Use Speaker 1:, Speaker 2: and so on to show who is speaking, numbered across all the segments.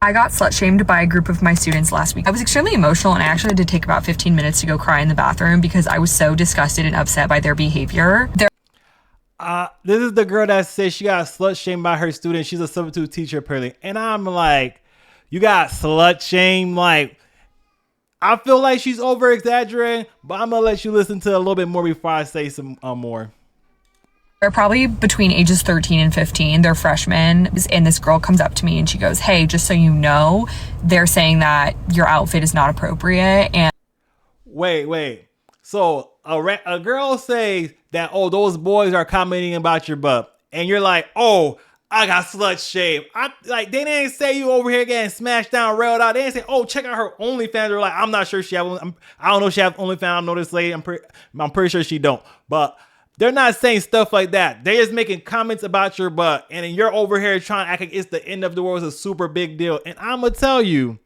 Speaker 1: I got slut shamed by a group of my students last week. I was extremely emotional and I actually had to take about 15 minutes to go cry in the bathroom because I was so disgusted and upset by their behavior.
Speaker 2: This is the girl that says she got slut shamed by her student. She's a substitute teacher apparently. And I'm like, you got slut shamed? Like, I feel like she's over exaggerating, but I'm gonna let you listen to a little bit more before I say some more.
Speaker 1: They're probably between ages 13 and 15. They're freshmen. And this girl comes up to me and she goes, hey, just so you know, they're saying that your outfit is not appropriate. And
Speaker 2: wait. So a girl says that, oh, those boys are commenting about your butt. And you're like, oh, I got slut shamed. They didn't say you over here getting smashed down, railed out. They didn't say, oh, check out her OnlyFans. They're like, I'm not sure she have. I don't know if she have OnlyFans. I don't know this lady. I'm pretty sure she don't. But they're not saying stuff like that. They're just making comments about your butt. And then you're over here trying to act like it's the end of the world. It's a super big deal. And I'm going to tell you,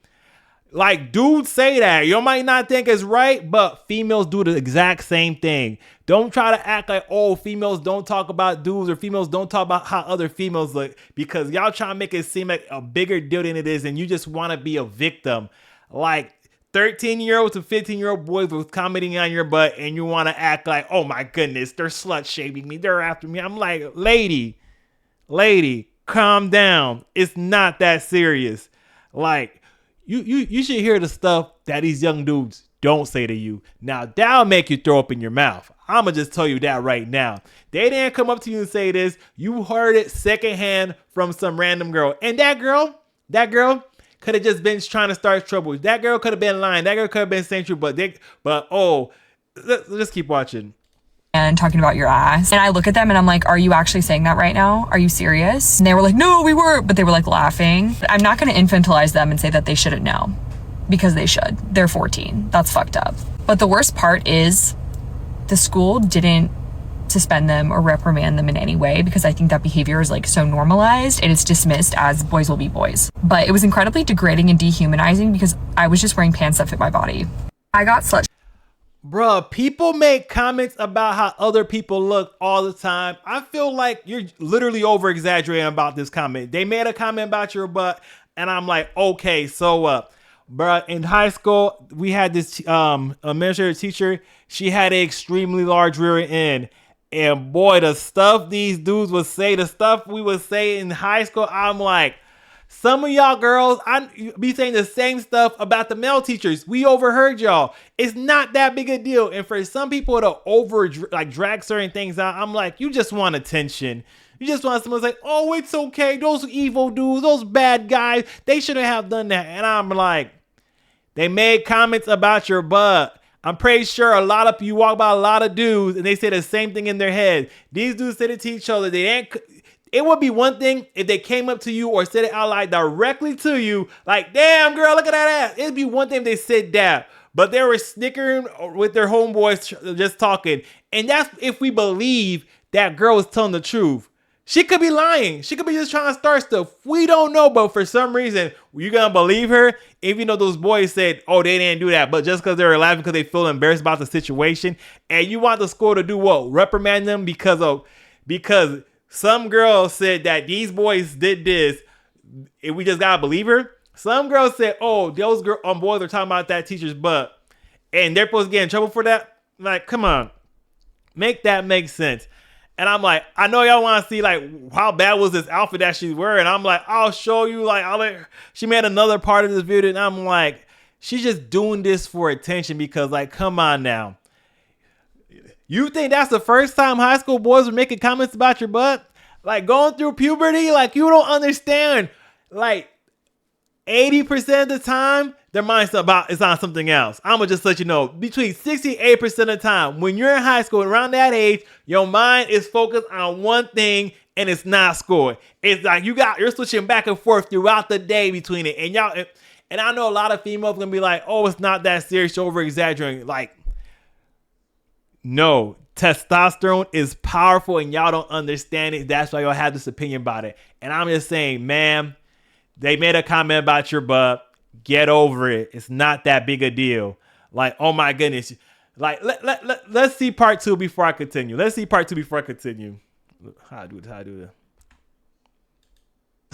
Speaker 2: like, dudes say that. You might not think it's right, but females do the exact same thing. Don't try to act like, oh, females don't talk about dudes or females don't talk about how other females look, because y'all trying to make it seem like a bigger deal than it is, and you just want to be a victim. Like, 13-year-old to 15-year-old boys was commenting on your butt, and you want to act like, oh my goodness, they're slut shaming me, they're after me. I'm like, lady, calm down. It's not that serious. Like, you should hear the stuff that these young dudes don't say to you. Now, that'll make you throw up in your mouth. I'ma just tell you that right now. They didn't come up to you and say this. You heard it secondhand from some random girl. And that girl could have just been trying to start trouble. That girl could have been lying. That girl could have been saying true. Let's keep watching.
Speaker 1: And talking about your ass. And I look at them and I'm like, are you actually saying that right now? Are you serious? And they were like, no, we weren't. But they were like laughing. I'm not going to infantilize them and say that they shouldn't know, because they should. They're 14. That's fucked up. But the worst part is the school didn't suspend them or reprimand them in any way, because I think that behavior is like so normalized and it's dismissed as boys will be boys. But it was incredibly degrading and dehumanizing because I was just wearing pants that fit my body. I got slut.
Speaker 2: Bruh, people make comments about how other people look all the time. I feel like you're literally over exaggerating about this comment. They made a comment about your butt, and I'm like, okay, so bruh, in high school, we had this administrative teacher. She had an extremely large rear end. And boy, the stuff these dudes would say, the stuff we would say in high school, I'm like, some of y'all girls, I be saying the same stuff about the male teachers. We overheard y'all. It's not that big a deal. And for some people to drag certain things out, I'm like, you just want attention. You just want someone to say, oh, it's okay. Those evil dudes, those bad guys, they shouldn't have done that. And I'm like, they made comments about your butt. I'm pretty sure a lot of you walk by a lot of dudes and they say the same thing in their head. These dudes said it to each other. It would be one thing if they came up to you or said it out loud directly to you, like, damn, girl, look at that ass. It'd be one thing if they said that. But they were snickering with their homeboys just talking. And that's if we believe that girl is telling the truth. She could be lying. She could be just trying to start stuff. We don't know, but for some reason, you're going to believe her, even though those boys said, oh, they didn't do that. But just because they were laughing because they feel embarrassed about the situation. And you want the school to do what? Reprimand them because some girl said that these boys did this. And we just got to believe her. Some girls said, oh, those boys are talking about that teacher's butt. And they're supposed to get in trouble for that. Like, come on. Make that make sense. And I'm like, I know y'all want to see like how bad was this outfit that she's wearing. I'm like, I'll show you. She made another part of this video, and I'm like, she's just doing this for attention because, like, come on now. You think that's the first time high school boys were making comments about your butt? Like, going through puberty, like, you don't understand. Like, 80% of the time, their mind's is on something else. I'm going to just let you know, between 68% of the time, when you're in high school, around that age, your mind is focused on one thing, and it's not school. It's like you're switching back and forth throughout the day between it. And I know a lot of females going to be like, oh, it's not that serious, you're over exaggerating. Like, no, testosterone is powerful, and y'all don't understand it. That's why y'all have this opinion about it. And I'm just saying, ma'am, they made a comment about your butt. Get over it. It's not that big a deal. Like, oh my goodness. Like, let's see part two before I continue. How I do it.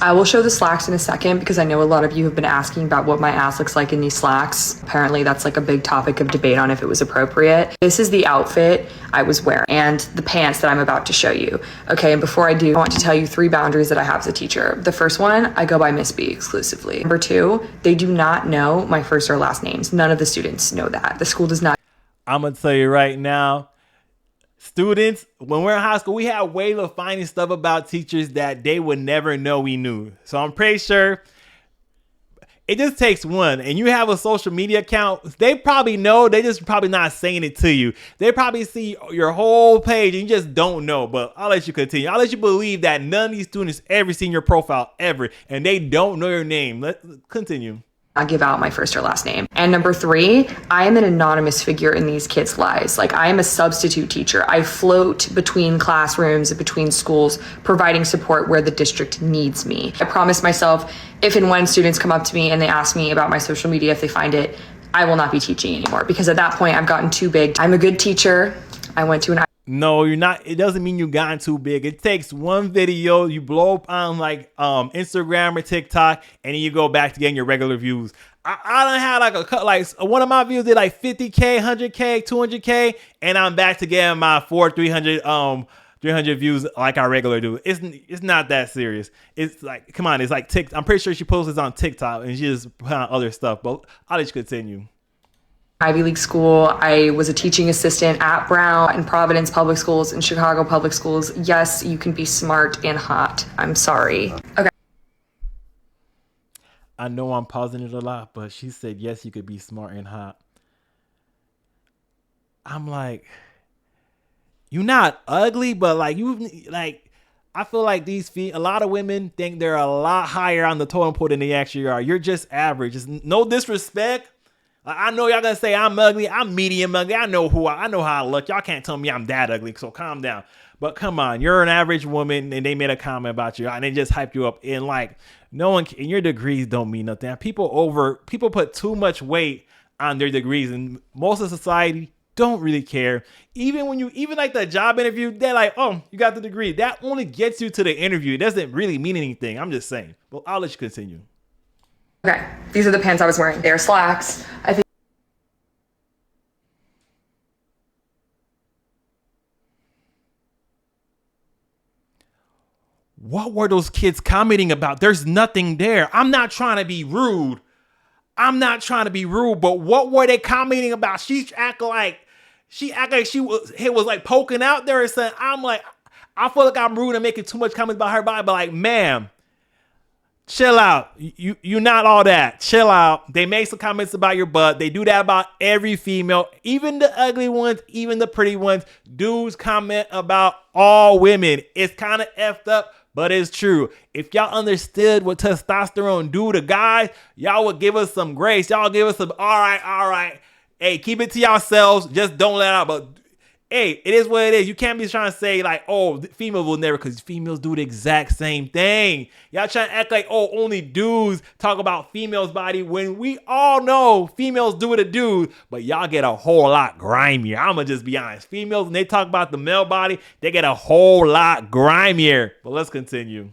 Speaker 1: I will show the slacks in a second because I know a lot of you have been asking about what my ass looks like in these slacks. Apparently that's like a big topic of debate on if it was appropriate. This is the outfit I was wearing and the pants that I'm about to show you. Okay, and before I do, I want to tell you 3 boundaries that I have as a teacher. The first one, I go by Miss B exclusively. Number 2, they do not know my first or last names. None of the students know that. The school does not.
Speaker 2: I'm gonna tell you right now, students, when we're in high school, we have ways of finding stuff about teachers that they would never know we knew. So I'm pretty sure it just takes one. And you have a social media account, they probably know, they just probably not saying it to you. They probably see your whole page and you just don't know. But I'll let you continue. I'll let you believe that none of these students ever seen your profile ever and they don't know your name. Let's continue.
Speaker 1: I'll give out my first or last name. And number 3, I am an anonymous figure in these kids' lives. Like, I am a substitute teacher. I float between classrooms, between schools, providing support where the district needs me. I promise myself, if and when students come up to me and they ask me about my social media, if they find it, I will not be teaching anymore because at that point I've gotten too big. I'm a good teacher. I went to an...
Speaker 2: No, you're not. It doesn't mean you gotten too big. It takes one video, you blow up on like Instagram or TikTok, and then you go back to getting your regular views. I done had like a cut, like one of my views did like 50K, 100K, 200K, and I'm back to getting my 300 views like I regular do. It's not that serious. It's like, come on, it's like I'm pretty sure she posts this on TikTok and she just put on other stuff. But I'll let you continue.
Speaker 1: Ivy League school. I was a teaching assistant at Brown and Providence Public Schools and Chicago Public Schools. Yes, you can be smart and hot. I'm sorry. Okay.
Speaker 2: I know I'm pausing it a lot, but she said, yes, you could be smart and hot. I'm like, you're not ugly, but like I feel like a lot of women think they're a lot higher on the totem pole than they actually are. You're just average. It's no disrespect. I know y'all gonna say I'm ugly. I'm medium ugly. I know how I look. Y'all can't tell me I'm that ugly, so calm down. But come on, you're an average woman, and they made a comment about you, and they just hyped you up. And like, no one, and your degrees don't mean nothing. People put too much weight on their degrees, and most of society don't really care. Even like the job interview, they're like, oh, you got the degree. That only gets you to the interview. It doesn't really mean anything. I'm just saying. Well, I'll let you continue.
Speaker 1: Okay, these are the pants I was wearing. They're slacks. I think.
Speaker 2: What were those kids commenting about? There's nothing there. I'm not trying to be rude. But what were they commenting about? She act like she was like poking out there or something. I'm like, I feel like I'm rude and making too much comments about her body, but like, ma'am, chill out. You're not all that. Chill out. They make some comments about your butt. They do that about every female, even the ugly ones, even the pretty ones. Dudes comment about all women. It's kind of effed up, but it's true. If y'all understood what testosterone do to guys, y'all would give us some grace. Y'all give us some, all right. Hey, keep it to yourselves. Just don't let out. But hey, it is what it is. You can't be trying to say like, oh, females will never, because females do the exact same thing. Y'all trying to act like, oh, only dudes talk about females' body when we all know females do it to dudes, but y'all get a whole lot grimier. I'm going to just be honest. Females, when they talk about the male body, they get a whole lot grimier. But let's continue.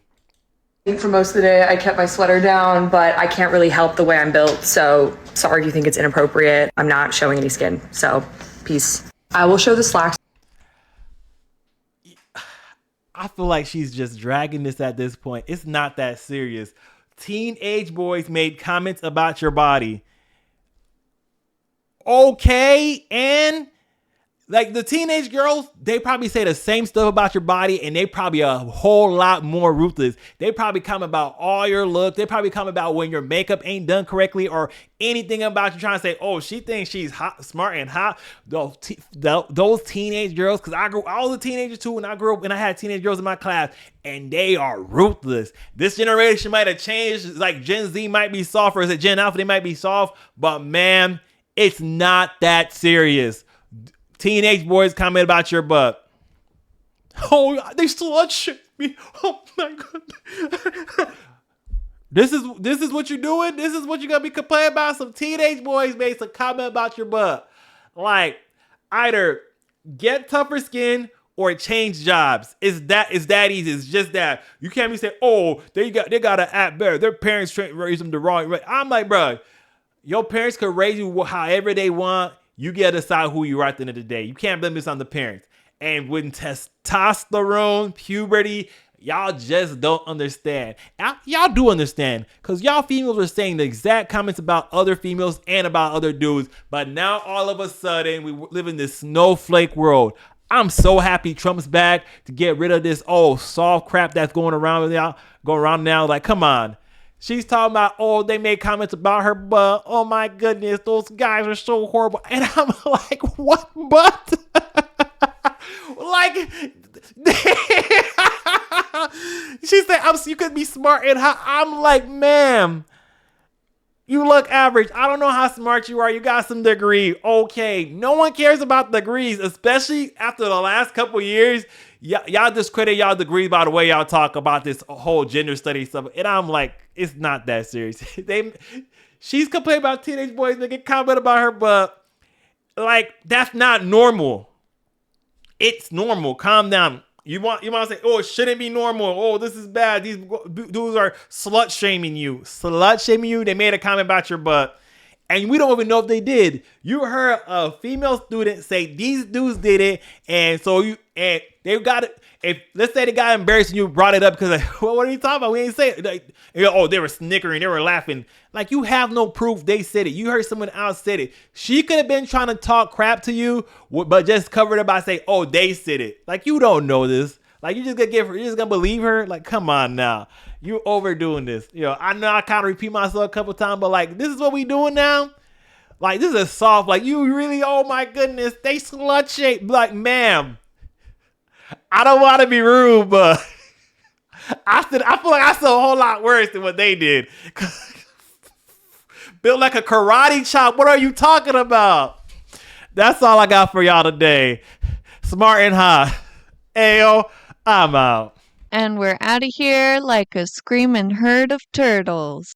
Speaker 1: For most of the day, I kept my sweater down, but I can't really help the way I'm built. So sorry if you think it's inappropriate. I'm not showing any skin. So peace. I will show the slacks.
Speaker 2: I feel like she's just dragging this at this point. It's not that serious. Teenage boys made comments about your body. Okay, and like the teenage girls, they probably say the same stuff about your body, and they probably a whole lot more ruthless. They probably comment about all your look. They probably comment about when your makeup ain't done correctly or anything about you, trying to say, oh, she thinks she's hot, smart and hot. Those teenage girls, because I was a teenager too when I grew up, and I had teenage girls in my class, and they are ruthless. This generation might have changed. Like Gen Z might be soft, or is it Gen Alpha? They might be soft, but man, it's not that serious. Teenage boys comment about your butt. Oh, they slut shit me. Oh my god. This is what you're doing? This is what you're gonna be complaining about? Some teenage boys made some comment about your butt. Like, either get tougher skin or change jobs. It's that easy. It's just that. You can't be saying, oh, they gotta act better. Their parents raised them the wrong way. I'm like, bro, your parents could raise you however they want. You gotta decide who you are at the end of the day. You can't blame this on the parents. And when testosterone, puberty, y'all just don't understand. Y'all do understand, because y'all females were saying the exact comments about other females and about other dudes. But now all of a sudden, we live in this snowflake world. I'm so happy Trump's back to get rid of this soft crap that's going around now. Like, come on. She's talking about, they made comments about her butt. Oh my goodness, those guys are so horrible. And I'm like, what butt? Like, she said, you could be smart and hot. I'm like, ma'am, you look average. I don't know how smart you are. You got some degree. Okay. No one cares about degrees, especially after the last couple years. Y'all discredit y'all degree by the way y'all talk about this whole gender study stuff. And I'm like, it's not that serious. She's complaining about teenage boys making comment about her, but like, that's not normal. It's normal. Calm down. You want to say, it shouldn't be normal. Oh, this is bad. These dudes are slut shaming you. Slut shaming you. They made a comment about your butt. And we don't even know if they did. You heard a female student say these dudes did it. And so they got it. If let's say the guy embarrassed and you brought it up because like, well, what are you talking about? We ain't saying it. Like, they were snickering, they were laughing. Like, you have no proof they said it. You heard someone else said it. She could have been trying to talk crap to you, but just covered it by saying, they said it. Like, you don't know this. Like, you're just gonna believe her? Like, come on now. You overdoing this. I know I kind of repeat myself a couple times, but like, this is what we doing now? Like, this is soft. Like, you really, oh my goodness, they slut shame. Like, ma'am, I don't want to be rude, but I feel like I said a whole lot worse than what they did. Built like a karate chop. What are you talking about? That's all I got for y'all today. Smart and hot. Ayo, I'm out.
Speaker 3: And we're out of here like a screaming herd of turtles.